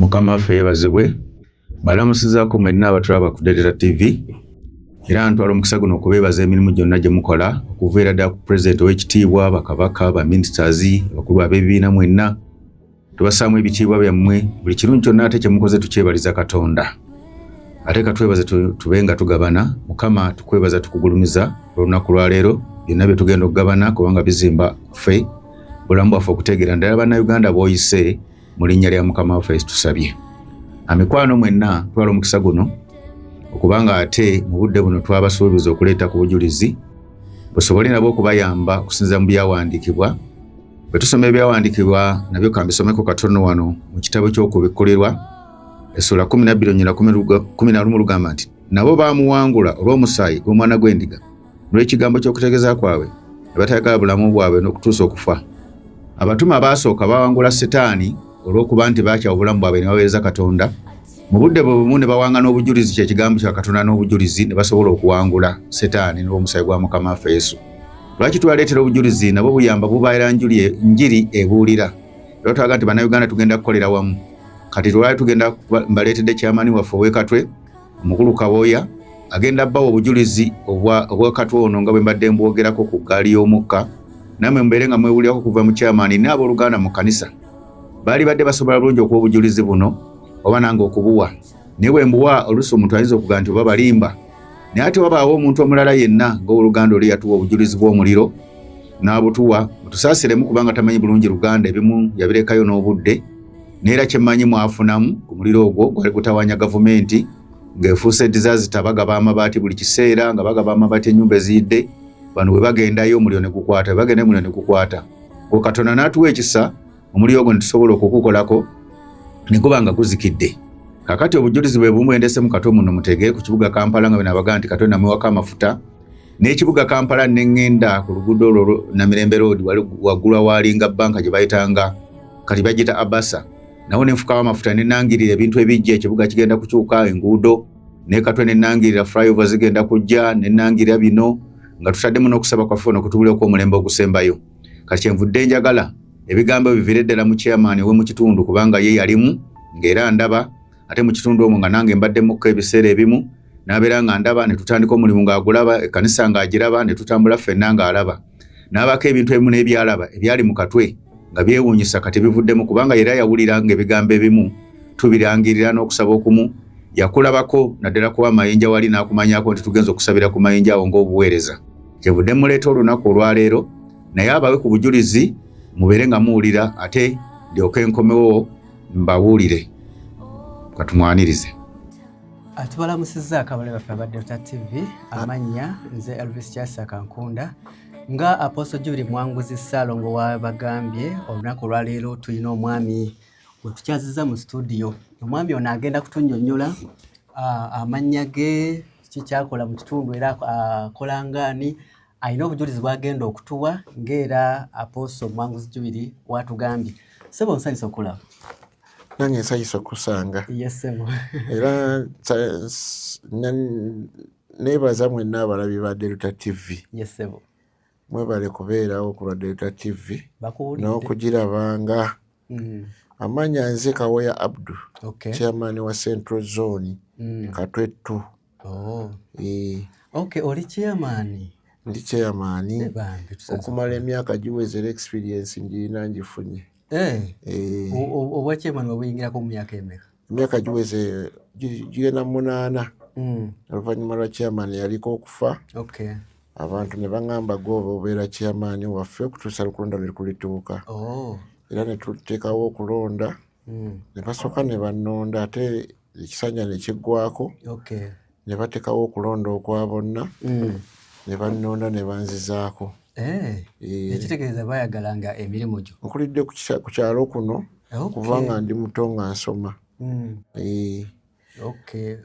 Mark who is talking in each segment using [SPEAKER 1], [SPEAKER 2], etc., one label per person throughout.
[SPEAKER 1] Mukama waffe yeebazibwe. Balamusizaako mwenna abatulaba ku Dedera TV. Era ntwala omukisa guno okubeebaza emirimu gyonna gye mukola okuviira ddala ku Pulezidenti ow'ekitiibwa, bakabaka, baministers, abakulu ab'ebibiina mwenna. Tubasaamu ebitiibwa byammwe. Buli kirungi kyonna ate kye mukoze tukyebaliza Katonda. Ate katwebaze tube nga tugabana. Mukama tukwebaza tukugulumiza olunaku lwa leero byonna bye tugenda okugabana kubanga bizimba ffe bulamu bwaffe okutegeera ddala bannayuganda b'oyise mu linnya lya Mukama waffe tusabye. Amikwano mwenna twala omukisa guno okubanga ate mu budde buno twabasuubiza okuleeta ku bujulizi busobole nabwo okubayamba okusinza mu byawandiikibwa. Bwe tusoma ebyawandiikibwa nabyo kambisomeko katono wano mu kitabo ky'okubikkulirwa essula 12:11 lugamba nti nabo baamuwangula olw'omusaayi gw'omwana gw'endiga n'ekigambo ky'okutegeeza kwabwe ne batayagala bulamu bwabwe n'okutuusa okufa. Abatume abaasooka bawangula Setaani olw'okuba nti baakyawa obulamu bwabwe ne baweereza Katonda. Mu budde bwe bumu ne bawanga n'obujulizi, kye kigambo kya Katonda n'obujulizi, ne basobola okuwangula Setaani n'omusaayi gwa Mukama waffe Yesu. Lwaki twaleetera obujulizi? Nabwo buyamba bubaayira njiri ebuulira. Era twaga nti bannayuganda tugenda kukolera wamu. Kati lwali tugenda mbaleetedde kyamaani waffe ow'Ekatwe, omukulu Kawoya, agenda bbawa obujulizi obw'Ekatwe ono nga bwe mbadde mbwogerako ku ggaali y'omukka. Nammwe mubeere nga mwewulirako kuva mu kyamaani n'abooluganda mu kkanisa. Baali badde basobola bulungi okuwa obujulizi buno oba nange okubuwa. Naye bwe mbuwa oluusi omuntu ayinza okuga nti oba balimba. Naye ate wabaawo omuntu omulala yenna ng'oluganda oli yatuwa obujulizi bw'omuliro n'abutuwa. Mutusaasiremu kubanga tamanyi bulungi Luganda, ebimu yabirekayo n'obudde. Neera kye mmanyi mwafunamu ku muliro ogwo gwali gutawaanya gavumenti ng'efuuse disaster, bagaba amabaati buli kiseera nga bagaba amabaati ennyumba eziyidde. Bano bwe bagendayo omuliro ne gukwata, bwe bagendayo omuliro ne gukwata. Katonda n'atuwa ekisa omuliro ogwo ne tusobola okugukolako ne guba nga guzikidde. Kakati obujulizi bwe bumu endese mu Katonda muno mutegeere ku kibuga Kampala nga bwe nabaga nti Katonda amuwako amafuta. N'ekibuga Kampala ne ŋŋenda ku luguudo olwo Namirembe Road waggulu awalinga bbanka gye bayitanga kati bagita Abasa. Nawo ne nfukawo amafuta ne nangirira ebintu ebijja, ekibuga kigenda kukyuka, enguudo ne Katonda ne nangirira flyover zigenda kujja, ne nangirira bino nga tutaddemu n'okusaba kwaffe n'okutubulira okw'omulembe ogusembayo. Kati kyenvudde njagala ebigambo biviire ddala mu chairman we mu kitundu kubanga ye yalimu ng'era ndaba ate mu kitundu omwo nga nange mbaddemukko ebiseera ebimu n'abeera nga ndaba ne tutandika omulimu ng'agulaba, ekkanisa ng'agiraba, ne tutambula ffenna ng'alaba. N'abako ebintu ebimu n'ebyalaba ebyali mu Katwe nga byewuunyisa kati bivuddemu kubanga era yawulira ng'ebigambo ebimu tubirangirira n'okusaba okumu. Yakulabako naddala kuba amayinja wali n'akumanyako nti tugenza okusabira ku mayinja awo ng'obuweereza. Kyevudde muleeta olunaku olwaleero naye abawe ku bujulizi mubeere nga muwulira ate ndyoke enkomewo mbabuulire. Katumwanirize.
[SPEAKER 2] Atubalamusizza akabale baffe aba Delta TV. Amannya nze Elvis Kyasa Kankunda. Nga Apostle Julie Mwanguzi Ssaalongo wabagambye olunaku olwaleero tulina omwami gwe tukyaziza mu studio. Omwami ono agenda kutunnyonnyola amannya ge, kikyakola mu kitundu era akola ngaani. Alina obujulizi bw'agenda okutuwa ng'era Apostle Mwanguzi Julie watugambye. Ssebo nsanyusa okulaba.
[SPEAKER 3] Nange nsanyusa okusanga.
[SPEAKER 2] Yes, ssebo.
[SPEAKER 3] Era neebaza mwenna abalabi ba Delta TV.
[SPEAKER 2] Yes, ssebo.
[SPEAKER 3] Mwebale kubeerawo ku lwa Delta TV
[SPEAKER 2] Bakuwulidde
[SPEAKER 3] n'okugirabanga. Amanya nze Kawoya Abdu, chairman wa Central Zone Katwe 2.
[SPEAKER 2] Okay, oli chairman?
[SPEAKER 3] Ndi chairman. Okumala emyaka giwezera experience ngirina ngifunye.
[SPEAKER 2] Obwa chairman wabuyingirako mu myaka emeka?
[SPEAKER 3] Emyaka giweze gigenda 8. Oluvannyuma lwa chairman yaliko okufa. Abantu ne baŋŋamba gwe obeera chairman waffe okutuusa lukulonda lwe kulituuka. Era ne tuteekawo okulonda ne basooka ne bannonda ate ekisanja ne kiggwako ne bateekawo okulonda okwa bonna ne bannonda ne banzizaako.
[SPEAKER 2] Ekitegeeza bayagalanga emirimu gyo.
[SPEAKER 3] Nkulidde ku kyalo kuno kuva nga ndi muto nga nsoma.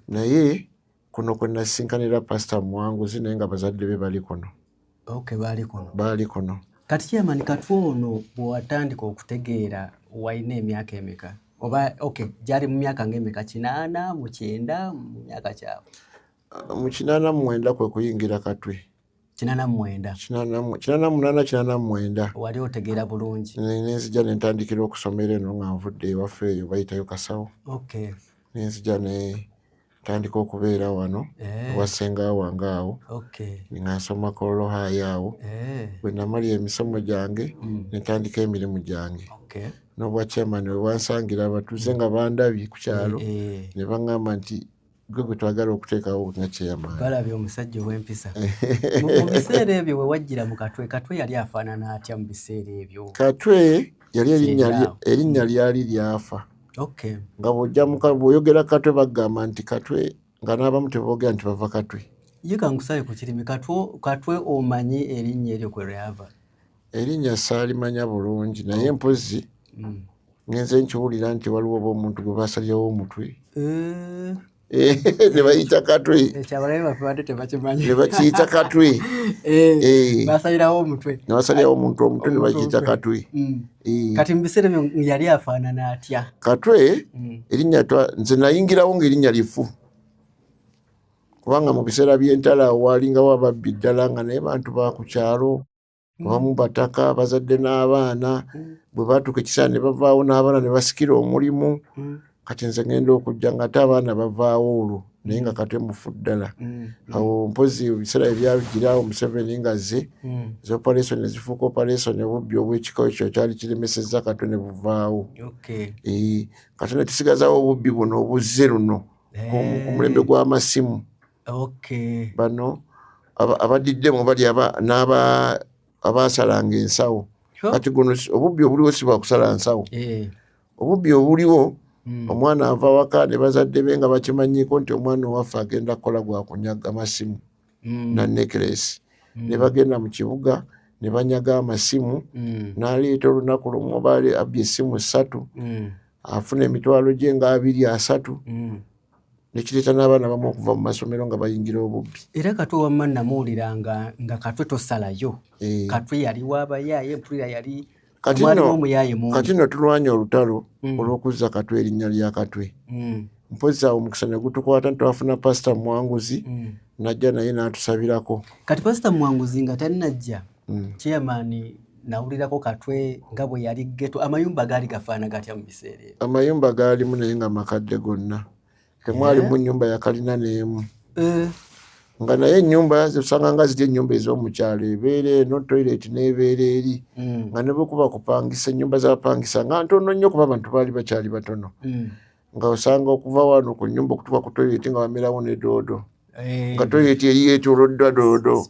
[SPEAKER 3] Naye kuno kwe nasinkanira Pastor Mwanguzi naye nga bazadde be bali kuno. Baali kuno.
[SPEAKER 2] Kati chairman Katwe ono bw'atandika okutegeera walina emyaka emeka? Oba gyali mu myaka ng'emeka? 8, mu 9, mu myaka kyabwe?
[SPEAKER 3] Mu 89 kwe kuyingira Katwe. 89
[SPEAKER 2] wali otegeera bulungi
[SPEAKER 3] nenzija nentandikira okusomera eno nga nvudde ewaffe eyo bayitayo Kasawo nenzija tandika okubeera wano ewasenga wange awo nga nsoma Kololo High awo bwe namalira emisomo gyange netandika emirimu gyange n'obwa chairman we wansangira abatuuze nga bandabye ku kyalo ne baŋŋamba nti gwe gwe twagala okuteekawo nga chairman.
[SPEAKER 2] Balabye omusajja ow'empisa. Mu biseera ebyo we wajjira mu Katwe yali afaanana atya mu biseera ebyo?
[SPEAKER 3] Katwe yali erinnya lyali lyafa. Nga bw'oyogera Katwe bagamba nti Katwe nga n'abamu teboogera nti bava Katwe.
[SPEAKER 2] Ye kankusabe ku kirimi Katwe omanyi erinnya eryo kwe lyava?
[SPEAKER 3] Erinnya saalimanya bulungi naye mpozi ngenze nkiwulira nti waliwo oba omuntu gwe baasalirawo omutwe ne bayita Katwe.
[SPEAKER 2] Ekyabalabe baffe badde tebakimanyi.
[SPEAKER 3] Ne bakiyita Katwe.
[SPEAKER 2] Baasalirawo omutwe.
[SPEAKER 3] Ne basalirawo omuntu omutwe ne bakiyita Katwe.
[SPEAKER 2] Kati mu biseera ebyo yali afaanana atya?
[SPEAKER 3] Katwe erinnya nze nayingirawo ng'erinnya lifu. Kubanga mu biseera by'entala waalingawo ababbi ddala nga naye bantu ba ku kyalo abamu bataka bazadde n'abaana bwe baatuuka ekiseera ne bavaawo n'abaana ne basikira omulimu kati nze ngenda okujja nga ate abaana bavaawo olwo naye nga Katwe mufu ddala. Awo mpozi ebiseera ebyagiraawo Museveni nga ze operation ne zifuuka operation obubbi obw'ekika ekyo kyali kiremesezza Katwe ne buvaawo. Kati ne tusigazaawo obubbi buno obuzze luno ku mulembe gw'amasimu. Bano abadiddemu bali abaasalanga ensawo. Kati guno obubbi obuliwo si bwa kusala nsawo. Obubbi obuliwo omwana ava waka ne bazadde be nga bakimanyiiko nti omwana owaffe agenda kukola gwa kunyaga amasimu na necklace. Ne bagenda mu kibuga ne banyaga amasimu n'aleeta olunaku lumu oba abbye essimu 3 afuna emitwalo gye nga 2-3 nekireeta n'abaana bamu okuva mu masomero nga bayingira obubbi.
[SPEAKER 2] Era Katwe wamma namuwuliranga nga Katwe tosalayo. Katwe yali waabayaaye empulira yali omwalimu omuyaaye mungi.
[SPEAKER 3] Kati nno tulwanya olutalo olw'okuzza Katwe erinnya lya Katwe. Mpozi awo omukisa ne gutukwata ntwafuna Pastor Mwanguzi najja naye n'atusabirako.
[SPEAKER 2] Kati Pastor Mwanguzi nga tannajja chairman nawulirako Katwe nga bwe yali ghetto amayumba gaali gafaana gatya mu biseera ebyo?
[SPEAKER 3] Amayumba gaalimu naye nga makadde gonna. Temwalimu nnyumba ya kalina n'emu. Nga naye ennyumba zisanga nga ziri ennyumba ez'omukyalo ebeera eno toilet n'ebeera eri nga ne bwekuba kupangisa ennyumba z'abapangisa nga ntono nnyo kuba abantu baali bakyali batono. Nga osanga okuva wano ku nnyumba okutuuka ku toilet nga bamerawo ne doodo. Nga toilet eri yeetooloddwa doodo.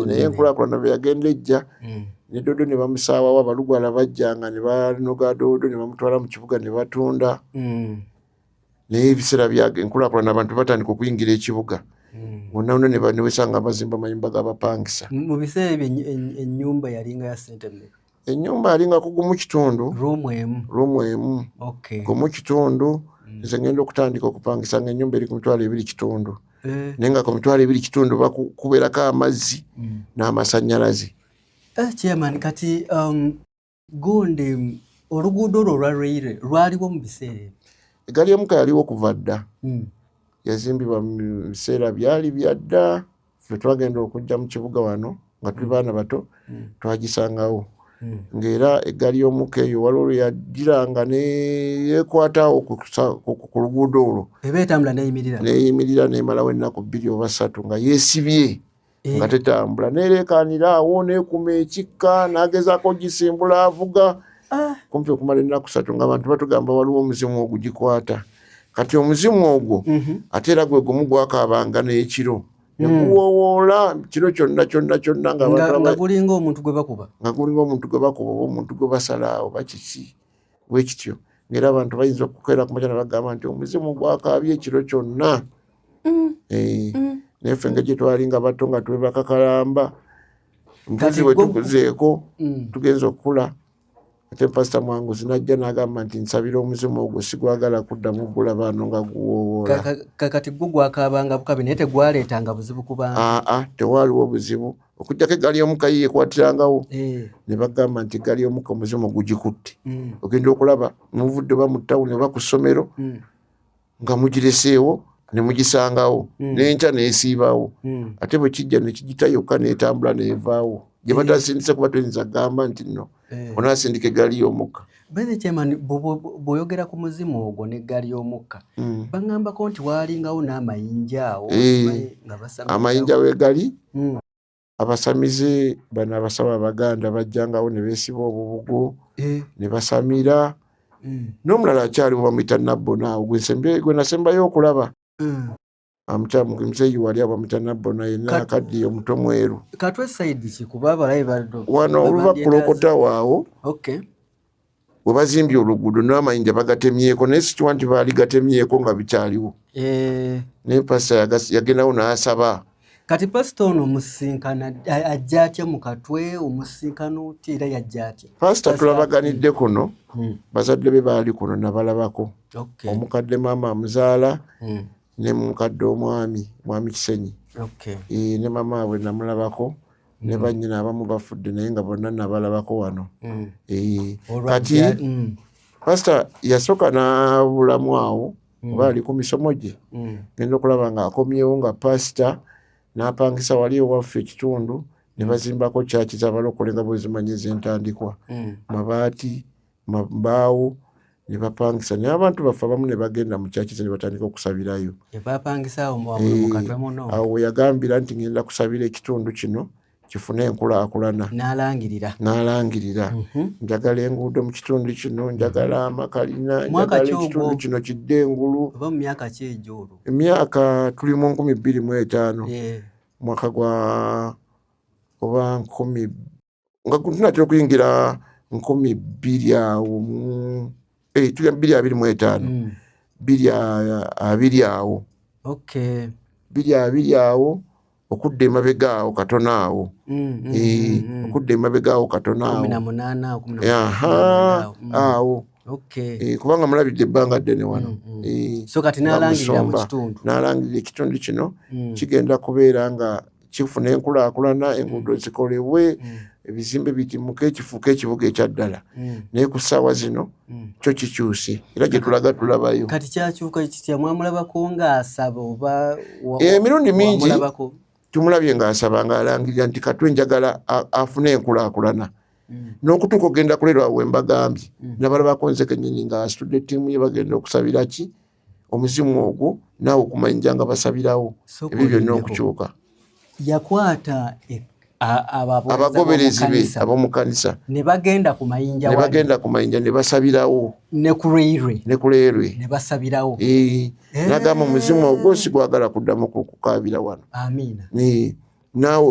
[SPEAKER 3] Naye enkulaakulana bwe yagenda ejja ne doodo ne bamusaawawo abalugwala bajjanga ne banoga doodo ne bamutwala mu kibuga ne batunda. Naye ebiseera enkulaakulana abantu batandika okuyingira ekibuga. Bonna ne wesanga bazimba amayumba g'abapangisa.
[SPEAKER 2] Mu biseera ebyo ennyumba yalinga ya ssente mmeka?
[SPEAKER 3] Ennyumba yalinga ku gumu kitundu.
[SPEAKER 2] Room emu.
[SPEAKER 3] Gumu kitundu. Nze ngenda okutandika okupangisa nga ennyumba eri ku mitwalo 2 kitundu. Naye nga ku mitwalo 2 kitundu bakubeerako amazzi n'amasannyalaze.
[SPEAKER 2] Chairman, kati Gundi oluguudo olwo olwa railway lwaliwo mu biseera ebyo?
[SPEAKER 3] Eggaali y'omukka yaliwo kuva dda. Yazimbibwa mu biseera byali bya dda. Ffe twagenda okujja mu kibuga wano nga tuli baana bato twagisangawo. Ng'era eggaali y'omukka eyo waliwo lwe yagiranga ne yeekwatawo ku luguudo olwo.
[SPEAKER 2] Eba etambula n'eyimirira?
[SPEAKER 3] N'eyimirira n'emalawo ennaku 2 oba 3 nga yeesibye nga tetambula. Neereekaanira awo n'ekuma ekikka n'agezaako gisimbula avuga. Kumpi okumala ennaku 3 nga abantu batugamba waliwo omuzimu ogugikwata. Kati omuzimu ogwo ate era gwe gumu gwakaabanga n'ekiro ne guwoowoola kiro kyonna
[SPEAKER 2] nga gulinga omuntu gwe bakuba.
[SPEAKER 3] Nga gulinga omuntu gwe bakuba oba omuntu gwe basala oba kiki bwe kityo. Ng'era abantu bayinza okukeera ku makya ne bagamba nti omuzimu gwakaabye ekiro kyonna. Naye ffe nga gye twalinga bato nga twebakakalamba mpozi bwe tukuzeeko tugenza okukula. Ate Pastor Mwanguzi najja n'agamba nti nsabira omuzimu ogwo sigwagala kuddamu gulaba wano nga guwoowoola.
[SPEAKER 2] Kati gwo gwakaabanga bukabi naye tegwaleetanga buzibu ku bantu?
[SPEAKER 3] Tewaaliwo buzibu. Okujjako eggaali y'omukka ye yeekwatirangawo. Ne bagamba nti eggaali y'omukka omuzimu gugikutte. Ogenda okulaba muvudde oba mu ttawuni oba ku ssomero nga mugireseewo ne mugisangawo n'enkya neesiibawo ate bwe kijja ne kigita yokka n'etambula n'evaawo gye batasindise kuba tuyinza kugamba nti nno onaasindika eggaali y'omukka.
[SPEAKER 2] Brother Chairman, bw'oyogera ku muzimu ogwo n'eggaali y'omukka baŋŋambako nti waalingawo n'amayinja awo nga basamira
[SPEAKER 3] amayinja w'eggali abasamize bano abasawo Abaganda bajjangawo ne beesiba obubugo ne basamira n'omulala akyaliwo bamuyita Nabbona awo gwe nasembayo okulaba Mzee wali abamuyita Nabbona yenna akaddiye omuto mweru
[SPEAKER 2] katwe side ki kuba abalabe baddo
[SPEAKER 3] wano oluva kulokota waawo we bazimbye oluguudo n'amayinja bagatemyeko naye sikiwa nti baali gatemyeko nga bikyaliwo naye pasita yagendawo n'asaba.
[SPEAKER 2] Kati pasita ono omusinkana ajja atya mu Katwe omusinkana oti era yajja atya?
[SPEAKER 3] Pasita tulabaganidde kuno bazadde be baali kuno nabalabako omukadde maama amuzaala ne mukadde mwami Kisenyi ne mama we namulabako ne bannyina abamu bafudde naye nga bonna nabalabako wano. Kati pasita yasooka n'abulamu awo oba ali ku misomo gye genda okulaba nga akomyewo nga pasita n'apangisa wali ewaffe ekitundu ne bazimbako kyaki z'abalokole nga bwe zimanyi ez'entandikwa mabaati mbaawo ne bapangisa naye abantu baffe abamu ne bagenda mu kyaki ze ne batandika okusabirayo. Awo we yagambira nti ngenda kusabira ekitundu kino kifune enkulaakulana n'alangirira njagala enguudo mu kitundu kino njagala amakalina njagala ekitundu kino kidde engulu. Emyaka tuli mu 2025 mwaka gwa oba 10 nga tunatera okuyingira 20 awo tuli 2025 20 awo 20 awo okudde emabega awo katono awo okudde emabega awo katono awo kubanga mulabidde ebbanga ddene wano.
[SPEAKER 2] So kati n'alangirira mu kitundu
[SPEAKER 3] n'alangirira ekitundu kino kigenda kubeera nga kifuna enkulaakulana enguudo zikolebwe ebizimbe bitimuke kifuuke ekibuga ekyaddala naye ku ssaawa zino kyo kikyuse era gye tulaga tulabayo.
[SPEAKER 2] Kati kyakyuka kitya? Mwamulabako ng'asaba oba
[SPEAKER 3] emirundi mingi tumulabye ng'asaba ng'alangirira nti Katwe njagala afune enkulaakulana n'okutuuka ogenda kulerwa we mbagambye nabalabako nze kennyini ng'asitudde ttiimu ye bagenda okusabira ki omuzimu ogwo naawe okumanyija nga basabirawo ebyo byonna okukyuka.
[SPEAKER 2] Yakwata
[SPEAKER 3] abagoberezi be ab'omu kanisa
[SPEAKER 2] ne bagenda ku mayinja
[SPEAKER 3] ne basabirawo
[SPEAKER 2] ne ku leerwe
[SPEAKER 3] ne basabirawo n'agamba omuzimu ogwo sigwagala kuddamu kukaabira wano. Naawe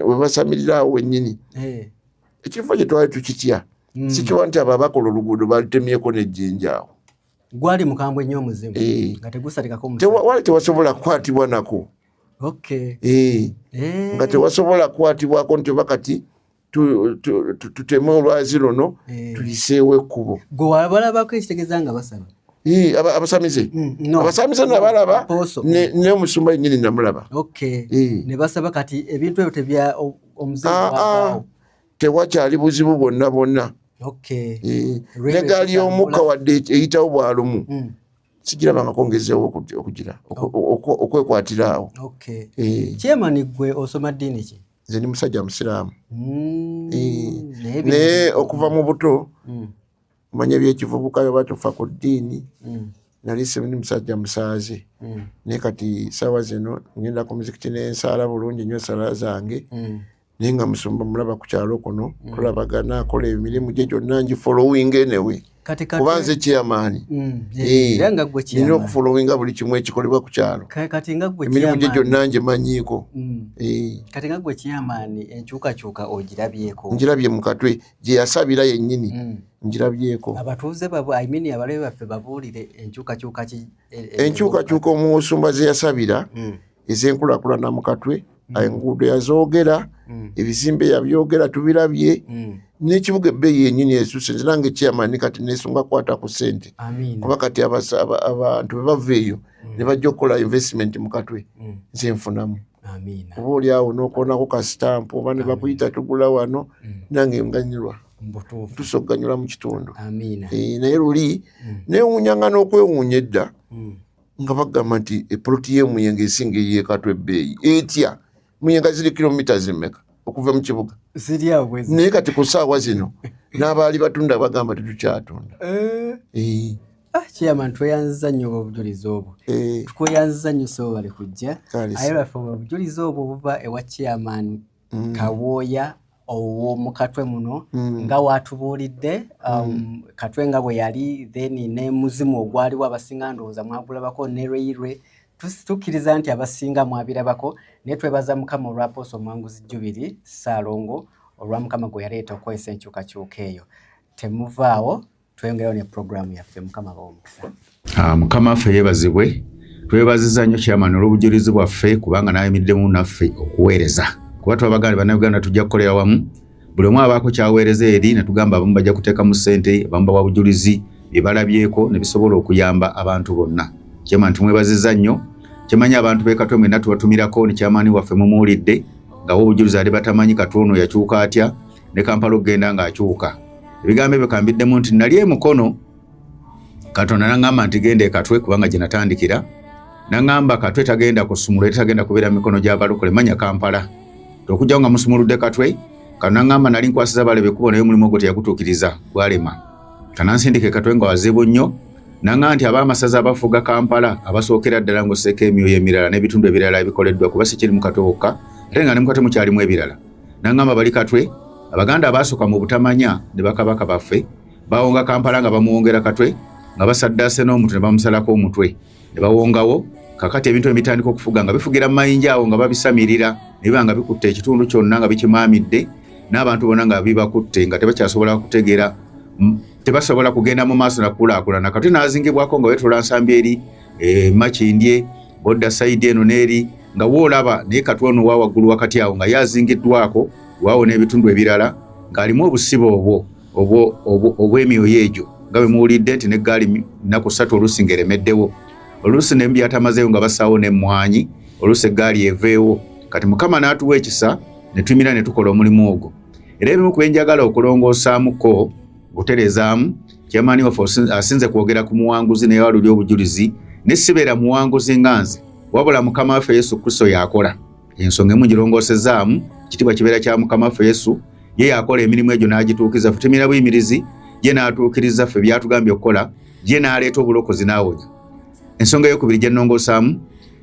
[SPEAKER 3] we basamirirawo wennyini ekifo gye twali tukitya sikiwa nti abo bakola oluguudo balitemyeko n'ejjinja awo
[SPEAKER 2] gwali mukambwe nnyo omuzimu nga tegusalikako
[SPEAKER 3] wali tewasobola kukwatibwa nako nga tewasobola kukwatibwako nti oba kati tuteme olwazi luno tuyiseewo ekkubo.
[SPEAKER 2] Gwe wabalabako ekitegeeza nga basaba
[SPEAKER 3] abasamize abasamize nabalaba ne omusumba yennyini namulaba
[SPEAKER 2] ne basaba. Kati ebintu ebyo tebya omuzimu
[SPEAKER 3] tewakyali buzibu bwonna n'eggaali y'omukka wadde eyitawo bwalumu sigirabangako ngezeewo okugira okwekwatira awo.
[SPEAKER 2] Chairman, gwe osoma ddiini ki?
[SPEAKER 3] Nze ndi musajja musiraamu naye okuva mu buto manya ebyekivubuka bye batufa ku ddiini nali ndi musajja musaaze naye kati saawa zino ngenda ku muzikiti n'ensaala bulungi nnyo ensala zange naye nga musumba mulaba ku kyalo kuno tulabagana akola emirimu gye gyonna ngifollowing enewe kuba nze chairman nina okufollowinga buli kimu ekikolebwa ku kyalo emirimu gye gyonna ngimanyiiko.
[SPEAKER 2] Kati nga gwe chairman enkyukakyuka ogirabyeko?
[SPEAKER 3] Ngirabye mu Katwe gye yasabira yennyini ngirabyeko.
[SPEAKER 2] Abatuuze abalabe baffe babuulire enkyukakyuka ki?
[SPEAKER 3] Enkyukakyuka omusumba ze yasabira ez'enkulaakulana mu Katwe enguudo yazoogera ebizimbe yabyogera tubirabye n'ekibuga ebbeeyi yennyini esuuse nze nange chairman kati neesunga kwata ku ssente kuba kati abantu bwe bava eyo ne bajja okukola investment mu Katwe nze nfunamu oba oli awo n'okuonako ka sitampu oba ne bakuyita tugula wano nange nganyulwa tusogganyula mu kitundu naye luli neewuunyanga n'okwewuunya edda nga bagamba nti eploti y'emuyenge esinga ey'ekatwe ebbeeyi etya muyenga ziri kilomita zimeka okuva mu kibuga naye kati ku ssaawa zino n'abaali batunda bagamba tetukyatunda.
[SPEAKER 2] Chairman, tweyanziza nnyo obujulizi obwo. Tukweyanziza nnyo so bali kujja. Aye lwaffe obujulizi obwo buva ewa Chairman Kawooya omu Katwe muno nga watubuulidde Katwe nga bwe yali then ne muzimu ogwaliwo abasinga ndowooza mwagulabako ne Lweirwe. Tukkiriza nti abasinga mwabirabako naye twebaza Mukama olwa Apostle Mwanguzi Jubilee Ssaalongo olwa Mukama gwe yaleeta okukozesa enkyukakyuka eyo. Temuvaawo tweyongerayo ne programu yaffe. Mukama bawomukisa.
[SPEAKER 1] Mukama waffe yeebazibwe. Twebaziza nnyo Chairman olw'obujulizi bwaffe kubanga n'ayimiriddemu naffe okuweereza. Kuba twabagamba bannayuganda tujja kukolera wamu. Buli omu abaako kyaweereza eri ne tugamba abamu bajja kuteekamu ssente, abamu bawa bujulizi bye balabyeko ne bisobola okuyamba abantu bonna. Chairman tumwebaziza nnyo. Kimanyi abantu b'e Katwe mwenna tubatumirako ne Chairman waffe mumuwulidde nga obujulizi ali batamanyi Katwe ono yakyuka atya ne Kampala okugenda ng'akyuka. Ebigambo ebyo kambiddemu nti nali emukono Katonda n'aŋŋamba nti genda e Katwe kubanga gye natandikira. N'aŋŋamba Katwe tagenda kusumulula, tagenda kubeera mikono gy'abalokole, manya Kampala. Okujja nga musumuludde Katwe, Katonda n'aŋŋamba nali nkwasiza balebe kubo naye omulimu ogwo teyagutuukiriza gwalema. Tanansindika Katwe nga wazibu nnyo. N'aŋŋamba nti ab'amasaza abafuga Kampala abasookera ddala ng'osseeko emyoyo emirala n'ebitundu ebirala ebikoleddwa kuba si kiri mu Katwe wokka ate nga ne mu Katwe mukyalimu ebirala. N'aŋŋamba bali Katwe Abaganda abasooka mu butamanya ne bakabaka baffe bawonga Kampala nga bamuwongera Katwe nga basaddaase n'omutwe ne bamusalako omutwe ne bawongawo. Kakati ebintu ebitandika okufuga nga bifugira mu mayinja awo nga babisamirira ne biba nga bikutte ekitundu kyonna nga bikimaamidde n'abantu bonna nga bibakutte nga tebakyasobola kutegeera tebasobola kugenda mu maaso nakulaakulana. Katwe n'azingibwako nga weetola nsambi eri Makindye Bodda Side eno n'eri nga woolaba naye Katwe ono wa waggulu wakati awo nga yazingiddwako waawo n'ebitundu ebirala ng'alimu obusibo obw'emyoyo egyo nga bwe muwulidde nti n'eggaali nnaku 3 oluusi ng'eremeddewo, oluusi n'embyatamazeeyo nga basaawo n'emmwanyi, oluusi eggaali eveewo. Kati Mukama n'atuwa ekisa ne tumira ne tukola omulimu ogwo. Era ebimu ku benjagala okulongosaamuko buterezaamu Chairman waffe asinze kwogera ku muwanguzi naye waluli obujulizi ne sibeera muwanguzi nga nze wabula Mukama waffe Yesu Kristo yakola. Ensonga emu ngirongosezaamu kitibwa kibeera kya Mukama waffe Yesu, ye yakola emirimu egyo n'agituukiza. Ffe tumira buyimirizi, ye n'atuukiriza ffe byatugambye okukola, ye n'aleeta obulokozi n'awonya. Ensonga ey'okubiri gye nnongosaamu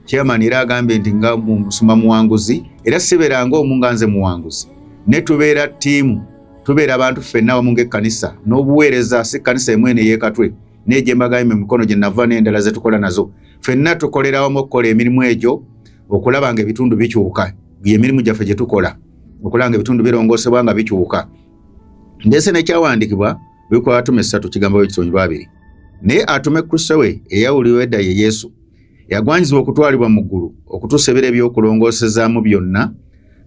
[SPEAKER 1] Chairman era agambye nti nga musuma muwanguzi era sibeera ng'omu nga nze muwanguzi ne tubeera ttiimu, tubeera abantu ffenna awamu ng'ekkanisa n'obuweereza si kkanisa emu n'ey'e Katwe n'egye mbagambye mu mikono gye nava n'endala ze tukola nazo. Ffenna tukolera wamu okukola emirimu egyo okulaba nga ebitundu bikyuka. Emirimu gyaffe gye tukola okulaba nga ebitundu birongosebwa nga bikyuka. Ndese n'ekyawandiikibwa bikola atume 3 kigambo ekisonyiwa 2 naye atume Kristo we eyawuliwe edda ye Yesu yagwanyizibwa okutwalibwa mu ggulu okutuusa ebiro eby'okulongosezaamu byonna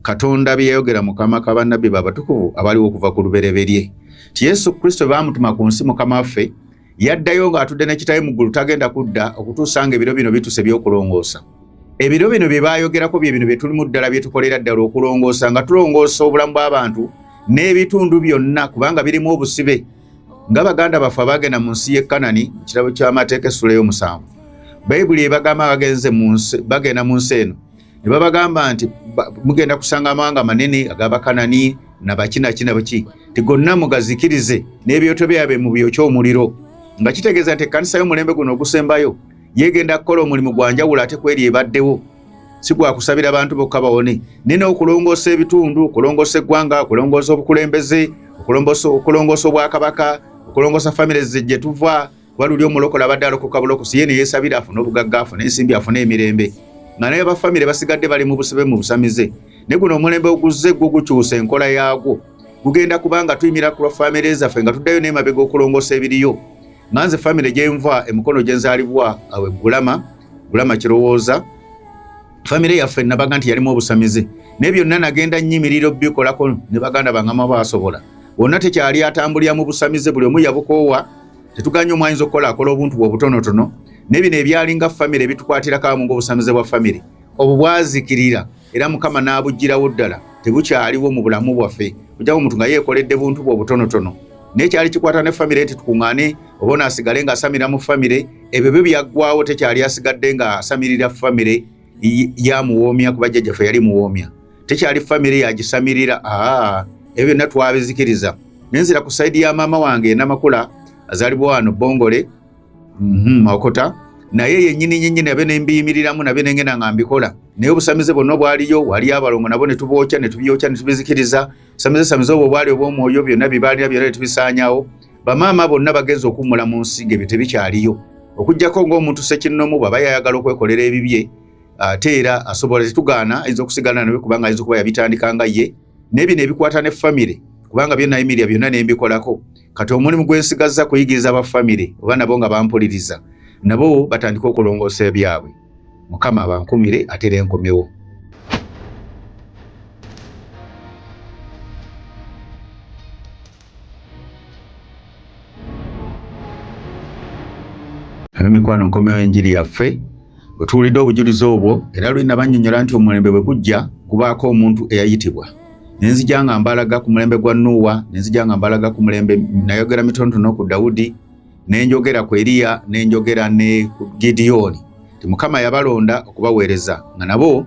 [SPEAKER 1] Katonda bye yayogera mu kamwa ka bannabbi abatukuvu abaliwo okuva ku lubereberye. Ti Yesu Kristo baamutuma ku nsi Mukama waffe yaddayo ng'atudde n'ekitaawe mu ggulu tagenda kudda okutuusa nga ebiro bino bituse by'okulongoosa. Ebiro bino bye baayogerako bye bino bye tulimu ddala bye tukolera ddala okulongoosa nga tulongoosa obulamu bw'abantu n'ebitundu byonna kubanga birimu obusibe. Nga Baganda baffe abagenda mu nsi y'e Kanani mu kirabo ky'amateeka essula y'omusanvu, Bayibuli ebagamba bagenda mu nsi eno ne babagamba nti mugenda kusanga amawanga manene ag'Abakanani nabakinaki ti gonna mugazikirize n'ebyoto byabwe mu byokya omuliro, nga kitegeeza nti ekkanisa y'omulembe guno ogusembayo yegenda kukola omulimu gwa njawulo ate kweri ebaddewo, si gwa kusabira abantu bokka bawone, naye n'okulongoosa ebitundu, okulongoosa eggwanga, okulongoosa obukulembeze, okulongoosa obwakabaka, okulongoosa famire gye tuva. Waluli omulokola abadde alokoka bulokosi ye ne yeesabira afune obugagga afune ensimbi afune emirembe, nga naye bafamire basigadde bali mu busibe mu busamize. Ne guno omulembe oguzze gwo gukyusa enkola yaagwo gugenda kubanga tuyimira ku lwafamire zaffe nga tuddayo n'emabega okulongoosa ebiriyo. Nga nze famire gye nva emikono gye nzaalibwa awe Bulama Kirowooza, famire yaffe nabaga nti yalimu obusamize naye byonna nagenda nnyimiriro bikolako ne baganda bangama basobola bonna tekyali atambulira mu busamize, buli omu yabukoowa. Tetuganya omwayinza okukola akola obuntu bw'obutonotono n'ebino ebyalinga famire ebitukwatira kamu ng'obusamize bwa famire obwo bwazikirira era Mukama n'abuggirawo ddala, tebukyaliwo mu bulamu bwaffe. Ojjawo omuntu nga yeekoledde buntu bw'obutonotono nekyali kikwata ne family eti tukungane obona asigale nga asamira mu family ebyo byaggwawo tekyali asigadde nga asamirira family ya muwomya kuba jjajjaffe yali muwomya tekyali family yagisamirira ebyo natwabizikiriza nenzira ku side ya mama wange namakula azalibwa wano Bongole Makota naye yennyini abe nembiyimiriramu nabe nengena nga mbikola naye obusamize bonna bwaliyo wali abalongo nabo ne tubokya ne tubyokya ne tubizikiriza samize obwo bwali obw'omwoyo byonna bibalira byonna tubisaanyawo bamaama bonna bagenza okummula mu nsi ng'ebyo tebikyaliyo okujjako ng'omuntu sekinnomu baba yayagala okwekolera ebibye ate era asobola tetugaana ayinza okusigala nawe kubanga ayinza okuba yabitandika nga ye n'ebyo ebikwata ne famire kubanga byonna emirya byonna nembikolako kati omulimu gwensigazza kuyigiriza ba famire oba nabo nga bampuliriza nabo batandika okulongoosa ebyabwe Mukama abankumire ate era enkomyewo. Mikwano nkomyewo enjiri yaffe bwetuwulidde obujulizi obwo era lulina bannyonnyola nti omulembe bwe gujja kubaako omuntu eyayitibwa nenzija nga mbalaga ku mulembe gwa Nuuwa nenzija nga mbalaga ku mulembe nayogera mitonotono ku Dawudi nenjogera ku Eriya nenjogera ne ku Gideoni ti Mukama yabalonda okubaweereza nga nabo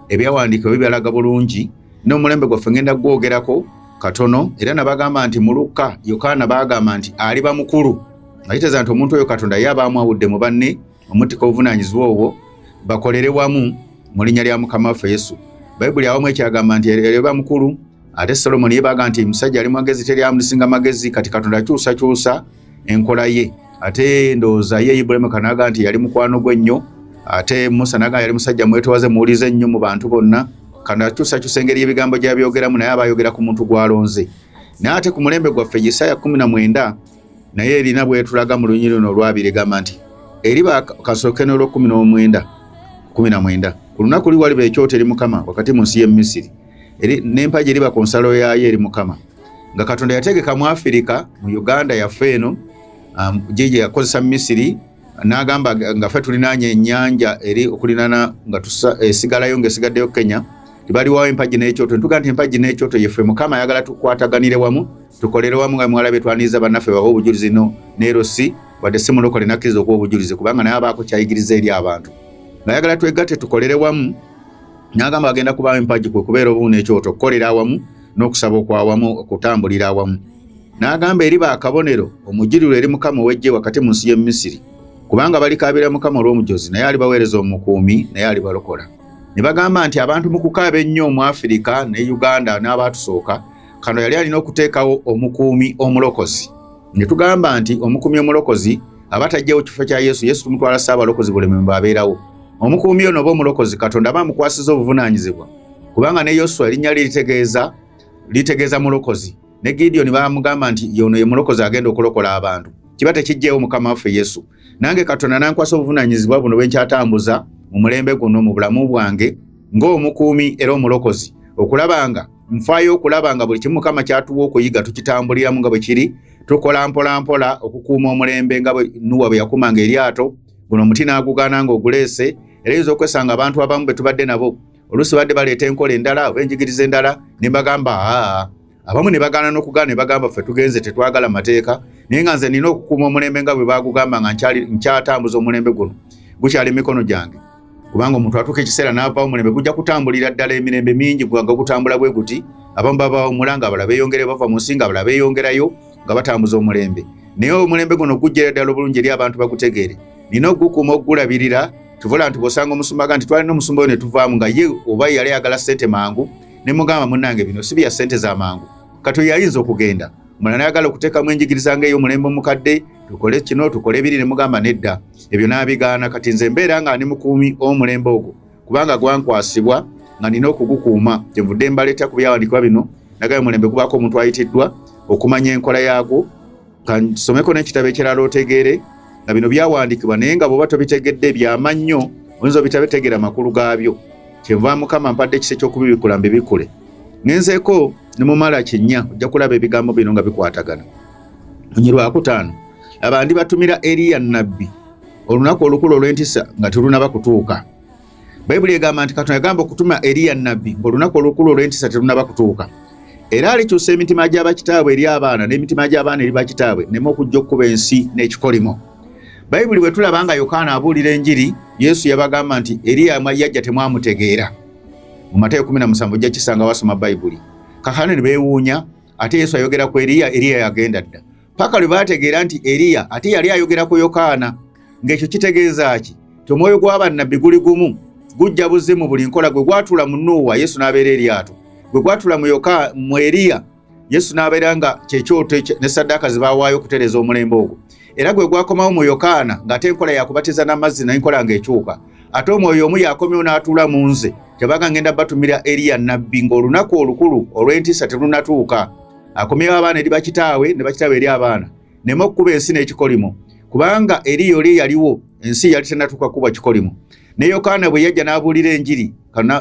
[SPEAKER 1] ebyawandiikibwa bibyalaga bulungi n'omulembe gwaffe ngenda gwogerako katono era nabagamba nti mu Luka Yokaana bagamba nti aliba mukulu ayiteza nti omuntu oyo Katonda yabaamu awudde mu banne omutika obuvunaanyizibwa obwo bakolere wamu mu linnya lya Mukama waffe Yesu. Bayibuli awamu ekyagamba nti aliba mukulu ate Solomoni yebaga nti musajja ali magezi teri amusinga magezi kati Katonda kyusa enkola ye ate ndowooza ye Ibulayimu kanaga nti yali mukwano gwe nnyo ate Musa naga yali musajja mwetowaze muwulize nnyo mu bantu bonna Katonda kyusa engeri ebigambo gy'abyogeramu naye abayogera ku muntu gw'alonze naye ate ku mulembe gwaffe Yesaya 19 naye erina bwetulaga mu lunyiri luno olwabiri egamba nti eriba kasokeno lwo 19 ku lunaku liwaliba ekyoto eri Mukama wakati mu nsi y'e Misiri n'empagi eriba ku nsalo yayo eri Mukama nga Katonda yategeka mu Afirika mu Uganda yaffe eno gye yakozesa Misiri n'agamba nga ffe tulinaanye ennyanja eri okulinana nga esigalayo ng'esigaddeyo Kenya tibaliwawo empagi n'ekyoto ntuga nti empagi n'ekyoto yeffe Mukama ayagala tukwataganire wamu tukolere wamu nga mwalabe twaniriza bannaffe bawa obujulizi n'erosi wadde si mulokole nakkiriza okuwa obujulizi kubanga naye abaako kyayigiriza eri abantu ng'ayagala twegatte tukolere wamu n'agamba agenda kubawo empagi kwe kubeera obumu n'ekyoto okukolera awamu n'okusaba okwawamu okutambulira awamu n'agamba eriba akabonero omujulirwa eri Mukama ow'eggye wakati mu nsi y'e Misiri kubanga balikaabira Mukama olw'omujozi naye alibaweereza omukuumi naye alibalokola ne bagamba nti abantu mu kukaaba ennyo mu Afirika ne Uganda n'abaatusooka kano yali alina okuteekawo omukuumi omulokozi ne tugamba nti omukuumi omulokozi abatajjawo kifo kya Yesu tumutwala Saabalokozi Bulembe abeerawo omukuumi ono oba omulokozi Katonda bamukwasiza obuvunaanyizibwa kubanga ne Yoswa erinnya litegeeza mulokozi ne Gideoni bamugamba nti yono ye mulokozi agenda okulokola abantu kiba tekijjeewo Mukama waffe Yesu nange Katonda nankwasa obuvunaanyizibwa buno bwenkyatambuza mu mulembe guno mu bulamu bwange ng'omukuumi era omulokozi okulabanga nfaayo okulabanga buli kimu Mukama kyatuwa okuyiga tukitambuliramu nga bwe kiri tukola mpola okukuuma omulembe nga bwe Nuuwa bwe yakumanga eryato guno omuti n'agugaana ng'oguleese era oyinza okwesanga abantu abamu be tubadde nabo oluusi badde baleeta enkola endala oba enjigiriza endala ne bagamba abamu ne bagaana n'okugaana ne bagamba ffe tugenze tetwagala mateeka naye nga nze nina okukuuma omulembe nga bwe bagugamba nga nkyatambuza omulembe guno gukyali emikono gyange kubanga omuntu atuuka ekiseera n'avaawo omulembe gujja kutambulira ddala emirembe mingi gwanga gutambula bwe guti abamu babawumula nga abala beeyongere bava mu nsi nga abala beeyongerayo nga batambuza omulembe naye omulembe guno gujjera ddala obulungi eri abantu bagutegeere nina okugukuuma okugulabirira tuvula nti bw'osanga omusumbaga nti twalina omusumba oyo ne tuvaamu nga ye oba yali ayagala ssente mangu ne mugamba munnange bino si bya ssente za mangu kati oyo ayinza okugenda omulala nayagala okuteekamu enjigiriza ng'ey'omulembe omukadde tukole kino tukole ebiri ne mugamba nedda ebyo n'abigaana kati nze mbeera nga ndi mukuumi omulembe ogwo kubanga gwankwasibwa nga nina okugukuuma kyenvudde mbaleeta ku byawandiikibwa bino nagaye omulembe gubaako omuntu ayitiddwa okumanya enkola yaagwo kansomeko n'ekitabo ekirala otegeere nga bino byawandiikibwa naye nga bw'oba tobitegedde byama nnyo oyinza obitabetegeera amakulu gaabyo kyenva Mukama mpadde ekisa eky'okubibikula mbibikule ngenzeeko ne mu Malaki 4 ojja kulaba ebigambo bino nga bikwatagana Munyi Lwakutaano laba ndibatumira Eriya nnabbi olunaku olukulu olw'entisa nga terunaba kutuuka Bayibuli egamba nti Katonda yagamba okutuma Eriya nnabbi ng'olunaku olukulu olw'entisa terunaba kutuuka era alikyusa emitima gy'abakitaabwe eri abaana n'emitima gy'abaana eri bakitaabwe nemo okujja okukuba ensi n'ekikolimo. Bayibuli bwe tulaba nga Yokaana abuulira enjiri, Yesu yabagamba nti Eriya yajja temwamutegeera. Mu Mateyo 17 ojja kisanga wasoma Bayibuli. Kakano ne beewuunya, ate Yesu ayogera ku Eriya yagenda dda. Paka lwe baategeera nti Eriya ate yali ayogera ku Yokaana. Ng'ekyo kitegeeza ki? Omwoyo gwa bannabbi guli gumu, gujja buzze mu buli nkola. Gwe gwatula mu Nuuwa, Yesu n'abeera eryato. Gwe gwatula mu Eriya, Yesu n'abeera nga kyekyoto ne ssaddaaka ze baawaayo okutereeza omulembe ogwo. Era gwe gwakomawo mu Yokaana ng'ate enkola yakubatiza n'amazzi n'enkola ng'ekyuka. Ate omwoyo omu yakomyewo n'atuula mu nze. Kyabaga ngenda batumira Eriya nnabbi ng'olunaku olukulu olw'entiisa terunatuuka. Akomyewo abaana eri bakitaawe ne bakitaawe eri abaana. Nemo okukuba ensi n'ekikolimo. Kubanga Eriya oli yaliwo, ensi yali tennatuuka kuba kikolimo. Ne Yokaana bwe yajja n'abuulira enjiri,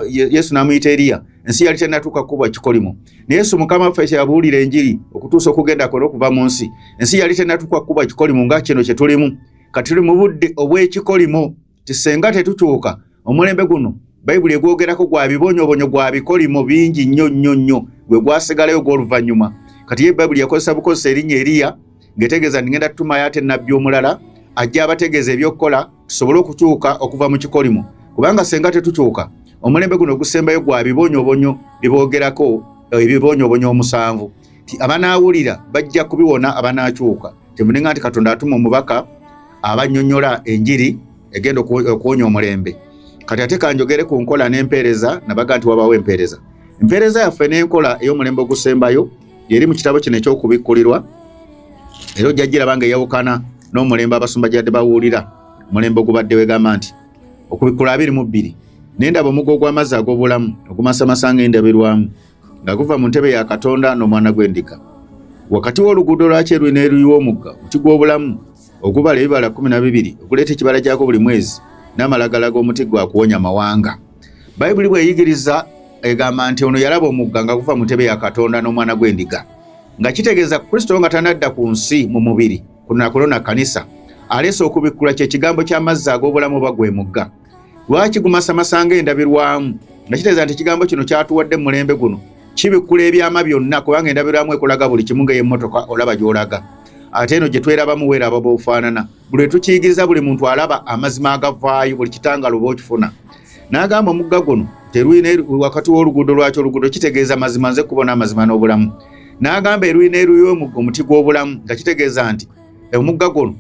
[SPEAKER 1] Yesu n'amuyita Eriya, ensi yali tennatuuka kuba kikolimo. Ne Yesu Mukama waffe yabuulira enjiri okutuusa okugenda kwe n'okuva mu nsi, ensi yali tennatuuka kuba kikolimo nga kino kye tulimu. Kati tuli mu budde obw'ekikolimo. Tisenga tetukyuka omulembe guno Bayibuli egwogerako gwa bibonyobonyo gwa bikolimo bingi nnyo gwe gwasigalayo gw'oluvannyuma. Kati ye Bayibuli yakozesa bukozesa erinnya Eriya ng'etegeeza ngenda tutumayo ate nnabbi omulala ajja abategeeza ebyokukola tusobole okukyuka okuva mu kikolimo. Kubanga senga tetukyuka omulembe guno gusembayo gwa bibonyobonyo biboogerako ebibonyobonyo 7. Abanaawulira bajja kubiwona abanaakyuka. Temulinga nti Katonda atuma omubaka abannyonnyola enjiri egenda okuwonya omulembe. Kati ate kanjogere ku nkola n'empeereza, nabaga nti wabaawo empeereza. Empeereza yaffe n'enkola ey'omulembe ogusembayo yeri mu kitabo kino eky'okubikkulirwa. Era ojja giraba nga eyawukana n'omulembe abasumba gyadde bawuulira. Omulembe ogubadde wegamba nti okubikkula 22. N'endaba omugga ogw'amazzi ag'obulamu ogumasamasa ng'endabirwamu nga guva mu ntebe ya Katonda n'omwana gw'endiga. Wakati w'oluguudo lwa kyeru n'eruyi w'omugga omuti gw'obulamu ogubala ebibala 12 okuleeta ekibala gyako buli mwezi n'amalagala g'omuti gwa kuwonya amawanga. Bayibuli bw'eyigiriza egamba nti ono yalaba omugga nga guva mu ntebe ya Katonda n'omwana gw'endiga, nga kitegeeza Kristo nga tanadda ku nsi mu mubiri kunakulona kanisa aleese okubikkula kye kigambo ky'amazzi ag'obulamu oba gwe mugga. Lwaki gumasamasa ng'endabirwamu? Nga kitegeeza nti ekigambo kino kyatuwadde mu mulembe guno kibikkula ebyama byonna, kubanga endabirwamu ekulaga buli kimu ng'ey'emmotoka olaba gy'olaga. Ate eno gye twerabamu weeraba bw'ofaanana. Buli tukiyigiriza buli muntu alaba amazima agavaayo, buli kitangalo bw'okifuna. N'agamba omugga guno terwina wakati w'oluguudo lwakyo, oluguudo kitegeeza mazima nze kubona amazima n'obulamu. N'agamba erwina eruyi w'omugga omuti gw'obulamu, nga kitegeeza nti omugga guno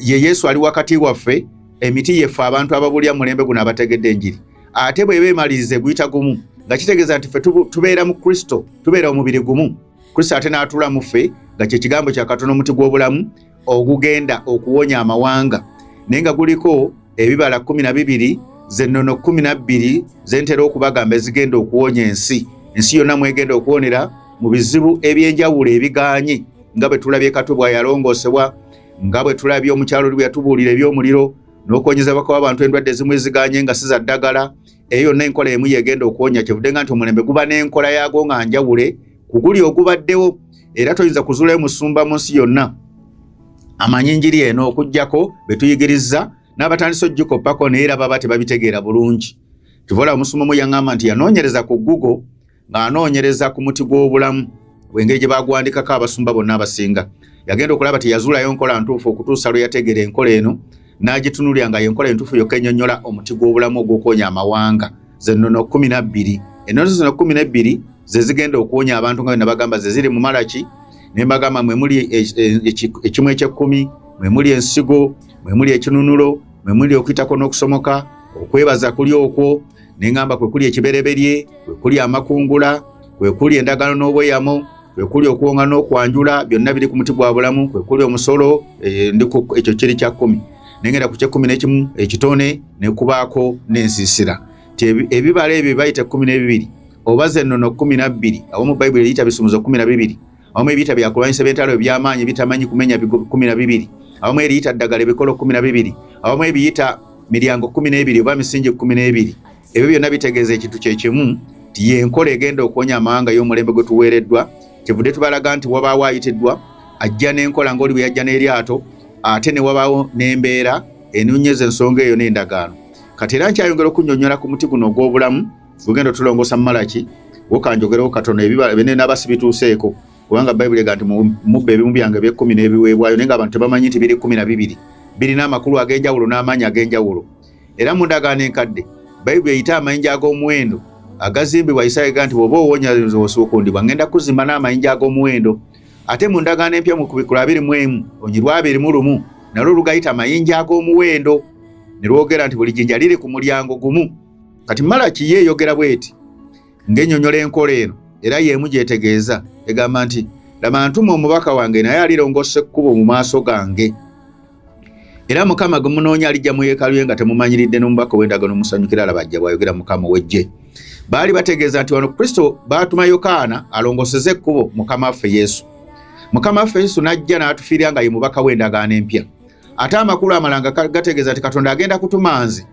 [SPEAKER 1] ye Yesu ali wakati waffe, emiti yeffe abantu ababulya mulembe guno abategedde enjiri. Ate bw'eba emalirize guyita gumu, nga kitegeeza nti ffe tubeera mu Kristo, tubeera omubiri gumu. Kristo ate n'atuula mu ffe, nga kye kigambo kya Katonda omuti gw'obulamu ogugenda okuwonya amawanga. Naye nga guliko ebibala 12, z'ennono 12 zentera okubagamba ezigenda okuwonya ensi. Ensi yonna mwegenda okuwonera mu bizibu eby'enjawulo ebiganye, nga bwe tulabye Kato bw'ayalongoosebwa, nga bwe tulabye omukyalo bwe yatubuulira eby'omuliro n'okonyezebwako abantu endwadde ezimu eziganye nga si za ddagala. Eyo yonna enkola emu yegenda okuwonya. Kivudde nga nti omulembe guba n'enkola yaagwo nga njawule ku guli ogubaddewo. Era toyinza kuzuulayo musumba mu nsi yonna amanyi njiri eno okuggyako be tuyigiriza n'abatandisa ogikoppako naye era baba tebabitegeera bulungi. Tuvola omusumba mu yaŋŋamba nti yanoonyereza ku Google ng'anoonyereza ku muti gw'obulamu w'engeri gye bagwandikako abasumba bonna abasinga. Yagenda okulaba teyazuulayo nkola ntuufu okutuusa lwe yategeera enkola eno n'agitunulira nga yenkola entuufu yokka ennyonnyola omuti gw'obulamu ogw'okuwonya amawanga. Z'ennono 12. Ennono zino 12 ze zigenda okuwonya abantu nga bwe nabagamba ze ziri mu Malaki. Ne mbagamba mwe muli ekimu eky'ekkumi, mwe muli ensigo, mwe muli ekinunulo, mwe muli okuyitako n'okusomoka, okwebaza kuli okwo. Ne ngamba kwe kuli ekibereberye, kwe kuli amakungula, kwe kuli endagano n'obweyamo, kwe kuli okuwonga n'okwanjula, byonna biri ku muti gwa bulamu. Kwe kuli omusolo, ekyo kiri kya 10. Nengenda ku ky'ekkumi n'ekimu ekitone ne kubaako n'ensiisira. Ebibala ebyo bayita 12 oba z'ennono 12, awamu Bayibuli eyita bisumuzo 12, awamu ebiyita byakulwanyisa by'entalo eby'amaanyi bitamanyi kumenya 12, awamu eriyita ddagala ebikolo 12, awamu ebiyita miryango 12 oba misingi 12. Ebyo byonna bitegeeza ekintu kye kimu nti yenkola egenda okuwonya amawanga y'omulembe gwe tuweereddwa. Kivudde tubalaga nti wabaawo ayitiddwa ajja n'enkola ng'oli bwe yajja n'eryato, ate ne wabaawo n'embeera enonyeza ensonga eyo n'endagaano. Kati era nkyayongera okunnyonnyola ku muti guno ogw'obulamu gugenda tulongoosa mu Malaki wokanjogerawo katono ebibala bene n'abasibituuseeko kubanga Bayibuli eganti mubbe ebimu byange eby'ekkumi n'ebiweebwayo naye nga abantu tebamanyi nti biri 12 birina amakulu ag'enjawulo n'amaanyi ag'enjawulo. Era mu ndagaano enkadde Bayibuli eyita amayinja ag'omuwendo agazimbibwa Isaaya egaa nti bw'oba owonya osukundibwa ngenda kuzimba n'amayinja ag'omuwendo. Ate mu ndagaano empya mu kubikula 21 onyirwa 21 nalwo lugayita amayinja ag'omuwendo ne lwogera nti buli jjinja liri ku mulyango gumu. Kati Malaki yeeyogera bweti ng'ennyonnyola enkola eno era yeemu gyetegeeza egamba nti laba ntuma omubaka wange naye alirongose ekkubo mu maaso gange. Era Mukama gwe munoonya alijja mu yeekaalu ye nga temumanyiridde n'omubaka w'endagaano musanyukira alaba ajja bw'ayogera Mukama w'eggye. Baali bategeeza nti wano Kristo baatuma Yokaana alongoseze ekkubo Mukama waffe Yesu. Mukama waffe Yesu n'ajja n'atufiirira nga ye mubaka w'endagaano empya. Ate amakulu amalanga gategeeza nti Katonda agenda kutuma nze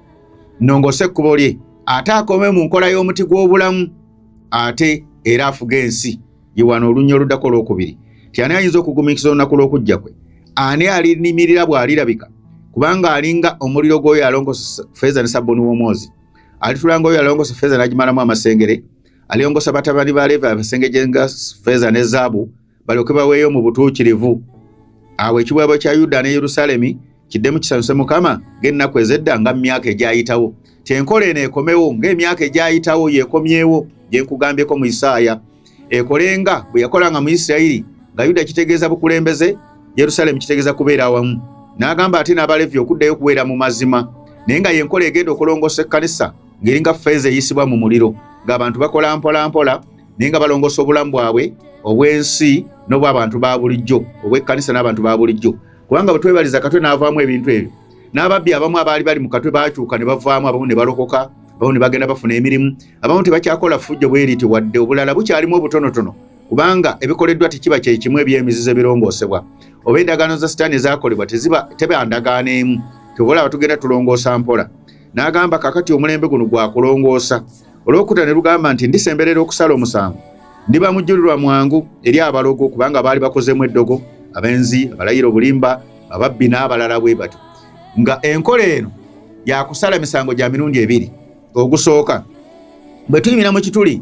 [SPEAKER 1] nnongose ekkubo lye ate akome mu nkola y'omuti gw'obulamu ate era afuga ensi. Ye wano olunnyo oluddako olwokubiri ti ani ayinza okugumiikiriza olunaku lw'okujja kwe? Ani alinimirira bw'alirabika? Kubanga alinga omuliro gw'oyo alongosa ffeeza ne sabbuuni w'omwozi. Alitulanga oyo alongosa ffeeza n'agimalamu amasengere. Aliongosa batabani ba Levi abasengejenga ffeeza ne zaabu balyoke baweeyo mu butuukirivu. Awo ekiweebwa kya Yuda ne Yerusaalemi kiddemu kisanyuse Mukama ng'ennaku ez'edda nga myaka egyayitawo. Tenkola eno ekomewo ng'emyaka egyayitawo yeekomyewo gye nkugambyeko mu Isaaya. Ekolenga bwe yakolanga mu Isirayiri nga Yuda kitegeeza bukulembeze, Yerusaalemi kitegeeza kubeera awamu. N'agamba ate n'Abaleevi okuddayo okubeera mu mazima. Naye nga yenkola egenda okulongosa ekkanisa ng'eringa ffeeza eyisibwa mu muliro ng'abantu bakola mpola mpola naye nga balongosa obulamu bwabwe obw'ensi n'obw'abantu ba bulijjo, obw'ekkanisa n'abantu ba bulijjo. Kubanga bwe twebaliza Katwe n'avaamu ebintu ebyo, n'ababbi abamu abaali bali mu Katwe baakyuka ne bavaamu, abamu ne balokoka, abamu ne bagenda bafuna emirimu, abamu tebakyakola ffujjo bweriti wadde obulala bukyalimu obutonotono kubanga ebikoleddwa tekiba kye kimu eby'emizizo ebirongoosebwa. Oba endagaano za Sitaani ezaakolebwa teba ndagaano emu, tebolaba tugenda tulongoosa mpola. N'agamba kakati omulembe guno gwa kulongoosa. Olw'okutta ne lugamba nti ndisemberera okusala omusango, ndiba mujjulirwa mwangu eri abalogo kubanga baali bakozemu eddogo, abenzi, abalayira obulimba, ababbi n'abalala bwe batyo. Nga enkola eno yakusala misango gya mirundi 2. Ogusooka bwe tuyimira mu kituli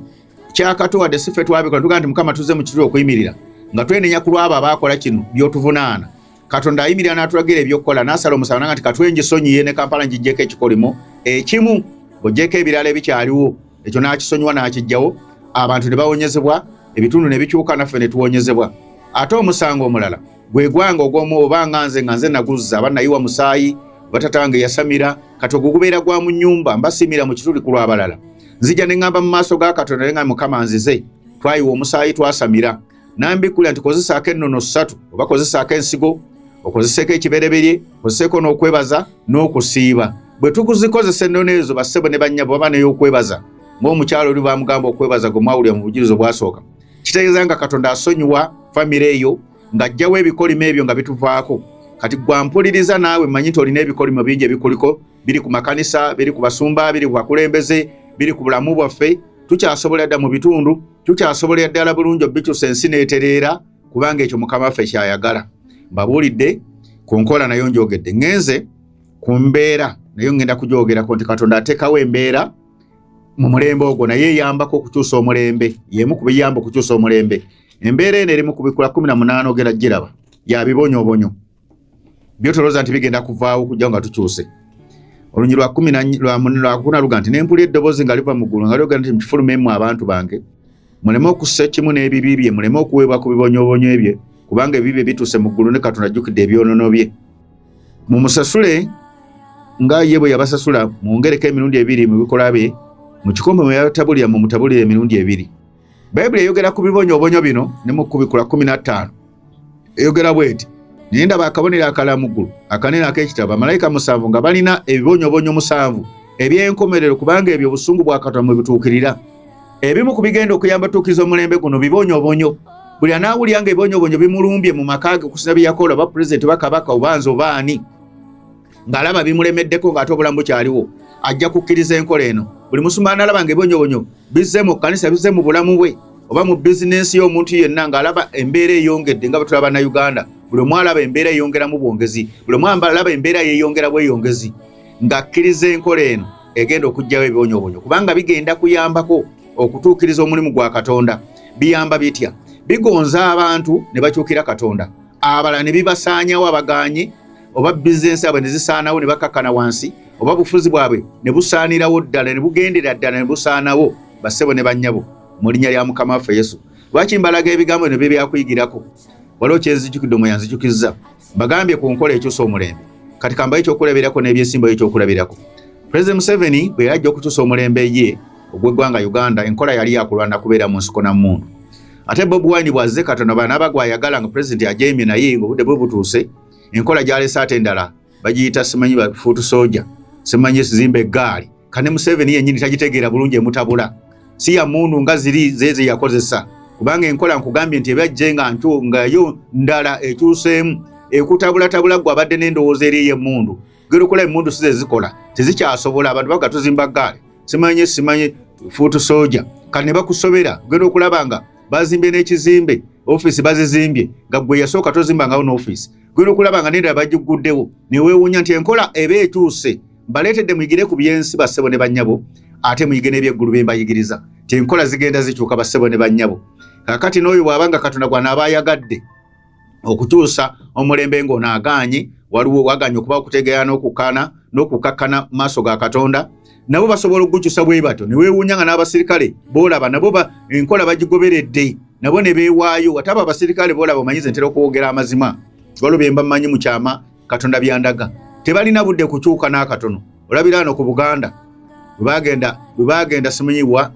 [SPEAKER 1] kya Kato wadde si ffe twabikola tugamba nti Mukama tuzze mu kituli okuyimirira nga twenenya ku lwabo abaakola kino by'otuvunaana. Katonda ayimirira n'atulagira eby'okukola n'asala omusango nanga nti katwenje sonyiye ne Kampala ngijjeko ekikolimo ekimu ng'oggyeko ebirala ebikyaliwo, ekyo n'akisonyiwa n'akijjawo, abantu ne bawonyezebwa, ebitundu ne bikyuka naffe ne tuwonyezebwa. Ate omusango omulala gwe gwanga ogw'omu oba nga nze naguzza bannayiwa musaayi batatange yasamira kati ogwo gubeera gwa mu nnyumba mbasimira mu kituli ku lw'abalala. Nzija ne ŋŋamba mu maaso ga Katonda ne ŋŋamba Mukama nzize twayiwa omusaayi twasamira n'ambikkulira nti kozesaako ennono 3 oba kozesaako ensigo okozeseeko ekibereberye okozeseeko n'okwebaza n'okusiiba. Bwe tukuzikozesa ennono ezo bassebo ne bannyabo baba n'ey'okwebaza ng'omukyalo oli bamugamba okwebaza gwe mwawulira mu bujjulizo bwasooka, kitegeeza nga Katonda asonyiwa famire eyo ng'ajjawo ebikolimo ebyo nga bituvaako. Kati gwampuliriza naawe mmanyi nti olina ebikolimo bingi ebikuliko, biri ku makanisa, biri ku basumba, biri ku bakulembeze, biri ku bulamu bwaffe. Tukyasobolera dda mu bitundu, tukyasobolera ddala bulungi obikyusa ensi n'etereera kubanga ekyo Mukama waffe kyayagala. Mbabuulidde ku nkola nayo njogedde, ngenze ku mbeera nayo ngenda kugyogerako nti Katonda ateekawo embeera mu mulembe ogwo naye eyambako okukyusa omulembe, y'emu ku biyamba okukyusa omulembe. Embeera eno eri mu kubikula 18 ogera giraba ya bibonyobonyo byotolooza nti bigenda kuvaawo kujja nga tukyuse. Olunyi lwa 14 luga nti nempulira eddoboozi nga liva mu ggulu nga lyogera nti mukifulumemu abantu bange muleme okussa ekimu n'ebibi bye, muleme okuweebwa ku bibonyobonyo ebye kubanga ebibye bituuse mu ggulu ne Katonda ajjukidde ebyonono bye. Mumusasule nga ye bwe yabasasula, mwongereko emirundi 2 mu bikolwa bye, mu kikombe mwe yatabulira mu mutabulire emirundi 2. Bayibuli eyogera ku bibonyobonyo bino ne mu kubikula 15 eyogera bweti naye ndaba akabonero akalala mu ggulu akanene ak'ekitabo bamalayika 7 nga balina ebibonyobonyo 7 eby'enkomerero kubanga ebyo obusungu bwa Katonda mwe bituukirira. Ebimu ku bigenda okuyamba tuukiriza omulembe guno bibonyobonyo. Buli anaawulira nga ebibonyobonyo bimulumbye mu maka ge okusinza bye yakola oba pulezidenti oba kabaka oba nze oba ani ng'alaba bimulemeddeko ng'ate obulamu bukyaliwo ajja kukkiriza enkola eno. Buli musumba analaba nga ebibonyobonyo bizze mu kkanisa bizze mu bulamu bwe oba mu bizinensi y'omuntu yenna ng'alaba embeera eyongedde nga bwe tulaba Bannayuganda, buli omu alaba embeera eyongeramu bwongezi, buli omu alaba embeera yeeyongera bweyongezi ng'akkiriza enkola eno egenda okuggyawo ebibonyobonyo kubanga bigenda kuyambako okutuukiriza omulimu gwa Katonda biyamba bitya bigonza abantu ne bakyukira Katonda abala ne bibasaanyawo abaganye oba bizinesi abwe ne zisaanawo ne bakakkana wansi oba bufuzi bwabwe ne busaanirawo ddala ne bugendera ddala ne busaanawo bassebo ne bannyabo mu linnya lya Mukama waffe Yesu. Lwaki mbalaga ebigambo ne byakuyigirako waliwo kyenzijjukidde omwe yanzijjukizza bagambye ku nkola ekyusa omulembe kati kambayo ekyokulabirako n'ebyesimbayo ekyokulabirako. President Museveni bwe yajja okukyusa omulembe ye ogw'eggwanga Uganda enkola yali yakulwana kubeera mu nsiko na mmundu. Ate Bobi Wine bwazze Katonda banaaba gwayagala nga President ajeemye naye ng'obudde bwe butuuse enkola gy'aleese ate endala bagiyita simanyi ba fuutu soja simanyi zimba eggaali kane Museveni yennyini tagitegeera bulungi emutabula si ya mundu nga ziri zeze yakozesa kubanga enkola nkugambye nti ebajje nga yo ndala ekyuseemu ekutabula gwe abadde n'endowooza eri y'emmundu gerokola emmundu size zikola tezikyasobola abantu baga tuzimba ggaali simanyi fuutu soja kati ne bakusobera genda okulaba nga bazimbye n'ekizimbe ofiisi bazizimbye nga gwe yasooka tozimba ngawo n'ofiisi genda okulaba nga n'endala bagiguddewo ne weewuunya nti enkola eba ekyuse mbaleetedde muyigire ku byensi bassebo ne bannyabo ate muyige n'ebyeggulu bye mbayigiriza ti enkola zigenda zikyuka bassebo ne bannyabo. Kakati n'oyo bw'abanga Katonda gw'anaaba ayagadde okukyusa omulembe ng'onaaganye waliwo waganye okuba okutegeera n'okukakkana maaso ga Katonda nabo basobola okukyusa bwe bato ne weewuunya nga n'abasirikale boolaba nabo enkola bagigoberedde nabo ne beewaayo wataba abasirikale boolaba omanyize ntera okuwogera amazima waliwo bye mba mmanyi mu kyama Katonda byandaga tebalina budde kukyuka n'akatono. Olabira wano ku Buganda bwe bagenda simanyibwa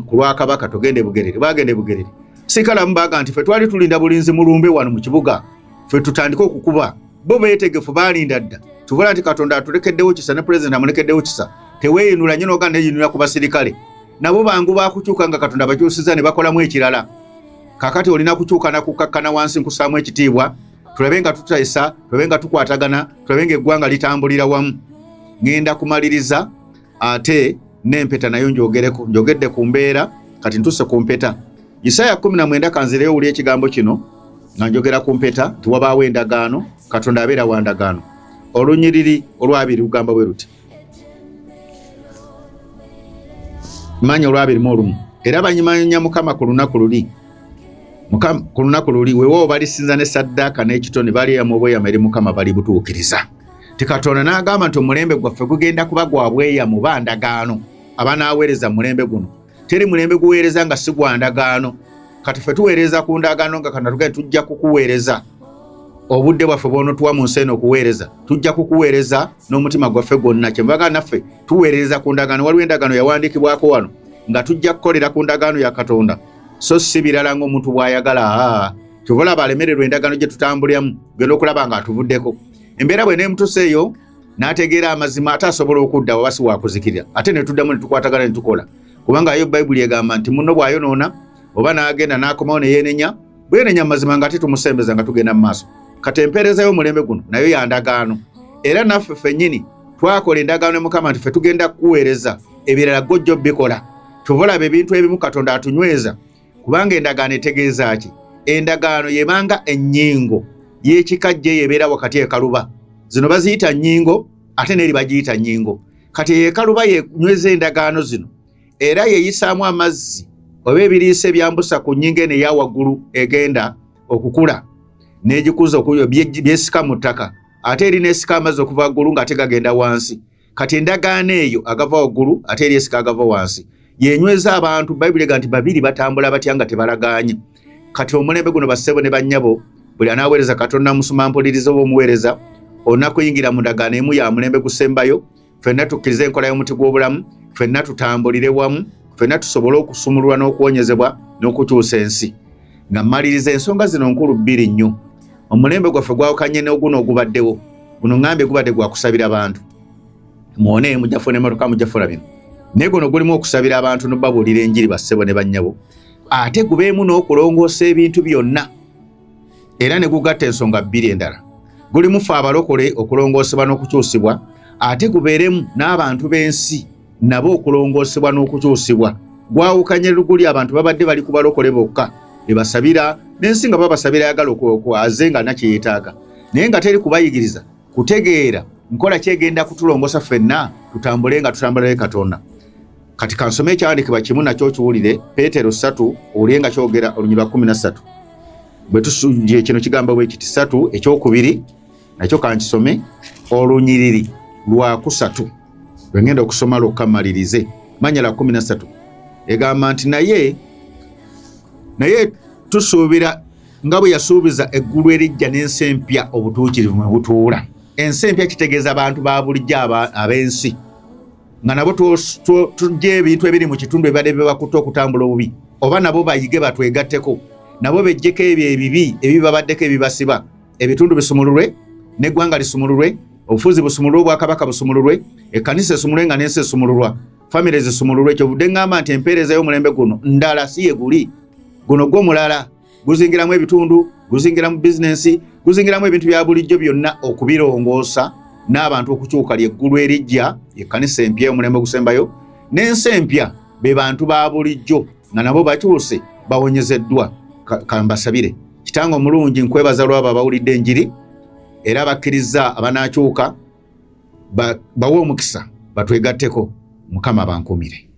[SPEAKER 1] ku Lwakabaka togende Bugerere bagende Bugerere sikalamu baga nti ffe twali tulinda bulinzi mulumbe wano mu kibuga ffe tutandika okukuba bo beetegefu balinda dda tuvola nti Katonda atulekeddewo kisa ne President amulekeddewo kisa teweeyinula nnyo n'oganda eyinula ku basirikale nabo bangu bakukyuka nga Katonda bakyusiza ne bakolamu ekirala. Kakati olina kukyuka na kukakkana wansi nkusaamu ekitiibwa tulabe nga tutayisa tulabe nga tukwatagana tulabe nga eggwanga litambulira wamu. Ngenda kumaliriza ate n'empeta nayo njogedde ku mbeera kati ntuse ku mpeta. Isaya 19 kanzireyo uli ekigambo kino nga njogera ku mpeta tuwabaawo endagaano Katonda abeera wa ndagaano. Olunyiriri olwabiri lugamba bwe luti manya olwabiri mu olumu era banyimanya Mukama ku lunaku luli weewo balisinza ne saddaaka n'ekitone balyamu obweyamo eri Mukama bali butuukiriza. Katonda n'agamba nti omulembe gwaffe gugenda kuba gwa bweyamu ba ndagaano abanaaweereza mulembe guno teri mulembe guweereza nga si gwa ndagaano. Kati ffe tuweereza ku ndagaano nga Katonda tugende tujja kukuweereza obudde bwaffe bw'onotuwa mu nsi eno okuweereza tujja kukuweereza n'omutima gwaffe gwonna kyemubaga naffe tuweereza ku ndagaano. Waliwo endagaano yawandiikibwako wano nga tujja kukolera ku ndagaano ya Katonda so si birala ng'omuntu bw'ayagala tuvola balemererwa endagaano gye tutambuliramu genda okulaba nga atuvuddeko. Embeera bwe neemutuseeyo n'ategeera amazima ate asobola okudda oba si wakuzikirira ate ne tuddamu ne tukwatagana ne tukola kubanga yo Bayibuli egamba nti munno bw'ayonoona oba n'agenda n'akomawo ne yeenenya bwe yeenenya amazima nga ate tumusembeza nga tugenda mu maaso. Kati empeereza y'omulembe guno nayo ya ndagaano era naffe ffennyini twakola endagaano ya Mukama nti ffe tugenda kukuweereza ebirala gojjo bikola tuvolaba ebintu ebimu Katonda atunyweza kubanga endagaano etegeeza ki? Endagaano yebanga ennyingo y'ekikajja ebeera wakati ekaluba zino baziyita nnyingo ate n'eri bagiyita nnyingo. Kati ekaluba yenyweza endagaano zino era yeyisaamu amazzi oba ebiriisa ebyambusa ku nnyingo eno eya waggulu egenda okukula n'egikuza byesika mu ttaka ate eri n'esika amazzi okuva waggulu ng'ate gagenda wansi. Kati endagaano eyo agava waggulu ate eri esika agava wansi yenyweza abantu. Bayibuli ega nti babiri batambula batya nga tebalagaanye. Kati omulembe guno bassebo ne bannyabo buli anaaweereza Katonda musuma mpuliriza oba omuweereza onakuyingira mu ndagaano emu ya mulembe gusembayo. Ffenna tukkirize enkola y'omuti gw'obulamu ffenna tutambulire wamu ffenna tusobole okusumululwa n'okuwonyezebwa n'okukyusa ensi. Nga mmaliriza ensonga zino nkulu bbiri nnyo. Omulembe gwaffe gwawukanye n'oguno ogubaddewo guno ŋŋambye gubadde gwa kusabira abantu mwone mujjafuna emmotoka mujjafuna bino naye guno gulimu okusabira abantu n'obabuulira enjiri bassebo ne bannyabo ate gubeemu n'okulongoosa ebintu byonna era ne gugatta ensonga bbiri endala. Gulimu ffe abalokole okulongoosebwa n'okukyusibwa ate gubeeremu n'abantu b'ensi nabo okulongoosebwa n'okukyusibwa. Gwawukanye luguli abantu babadde bali ku balokole bokka ebasabira n'ensi nga babasabira ayagala okwaze nga nakyeyeetaaga naye nga teri kubayigiriza kutegeera nkola kyegenda kutulongoosa ffenna tutambule nga tutambulire Katonda. kati kansome ekyawandiikibwa kimu nakyo kiwulire Peetero 3 owulire nga kyogera olunyi lwa 13 bwe tusujje kino kigamba bwe kiti 3 ekyokubiri nakyo kankisome olunyiriri lwa 3 lwe ngenda okusoma lwokka mmalirize manya la 13 egamba nti naye tusuubira nga bwe yasuubiza eggulu erijja n'ensi empya obutuukirivu mwe butuula. Ensi empya kitegeeza abantu ba bulijjo ab'ensi nga nabo tujja ebintu ebiri mu kitundu ebibadde bibakutte okutambula obubi oba nabo bayige batwegatteko nabo bejjeko ebyo ebibi ebibabaddeko ebibasiba ebitundu bisumululwe n'eggwanga lisumululwe obufuzi busumululwe obwakabaka busumululwe ekkanisa esumululwe nga n'ensi esumululwa famire zisumululwe kyovudde ngamba nti empeereza y'omulembe guno ndala si ye guli guno gwo mulala guzingiramu ebitundu guzingiramu bizinensi guzingiramu ebintu bya bulijjo byonna okubirongoosa n'abantu okukyuka lyeggulu erijja ekkanisa empya y'omulembe gusembayo n'ensi empya be bantu ba bulijjo nga nabo bakyuse bawonyezeddwa. Kambasabire Kitange omulungi nkwebaza lwabo abawulidde enjiri era bakkiriza abanaakyuka bawe omukisa batwegatteko Mukama bankumire.